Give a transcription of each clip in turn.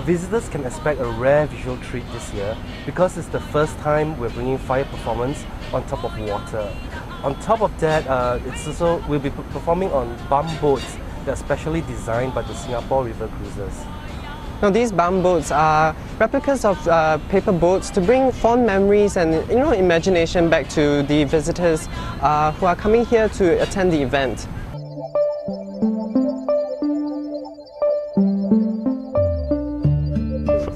visitors can expect a rare visual treat this year because it's the first time we're bringing fire performance on top of water. On top of that, we'll be performing on bump boats that are specially designed by the Singapore River Cruises. Now, these bump boats are replicas of paper boats to bring fond memories and imagination back to the visitors who are coming here to attend the event.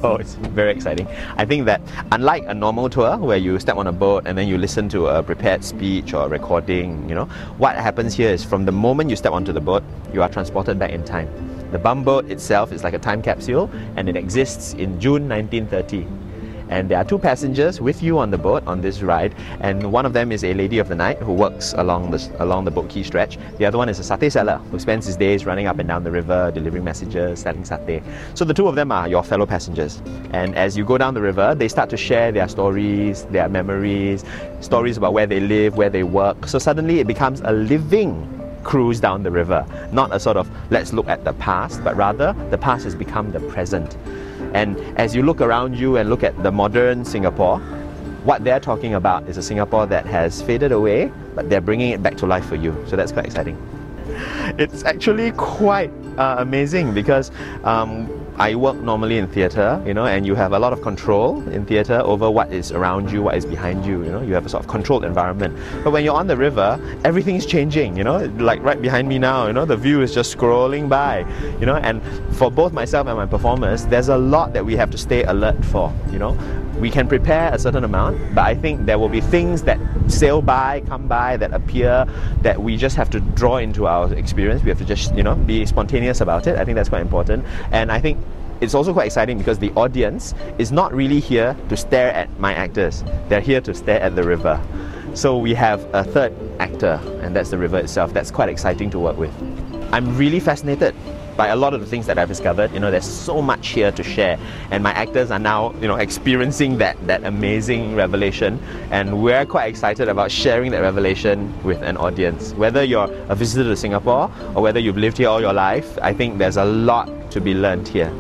Oh, it's very exciting. I think that unlike a normal tour where you step on a boat and then you listen to a prepared speech or a recording, what happens here is from the moment you step onto the boat, you are transported back in time. The bump boat itself is like a time capsule and it exists in June 1930. And there are two passengers with you on the boat on this ride, and one of them is a lady of the night who works along the Boat Quay stretch. The other one is a satay seller who spends his days running up and down the river, delivering messages, selling satay. So the two of them are your fellow passengers. And as you go down the river, they start to share their stories, their memories, stories about where they live, where they work. So suddenly it becomes a living cruise down the river, not a sort of let's look at the past, but rather the past has become the present. And as you look around you and look at the modern Singapore, what they're talking about is a Singapore that has faded away, but they're bringing it back to life for you. So that's quite exciting. It's actually quite amazing because I work normally in theatre, and you have a lot of control in theatre over what is around you, what is behind you, you have a sort of controlled environment. But when you're on the river, everything is changing, like right behind me now, the view is just scrolling by, and for both myself and my performers, there's a lot that we have to stay alert for, We can prepare a certain amount, but I think there will be things that sail by, come by, that appear, that we just have to draw into our experience. We have to just, be spontaneous about it. I think that's quite important. And I think it's also quite exciting because the audience is not really here to stare at my actors. They're here to stare at the river. So we have a third actor, and that's the river itself. That's quite exciting to work with. I'm really fascinated by a lot of the things that I've discovered. There's so much here to share, and my actors are now, experiencing that amazing revelation, and we're quite excited about sharing that revelation with an audience. Whether you're a visitor to Singapore or whether you've lived here all your life, I think there's a lot to be learned here.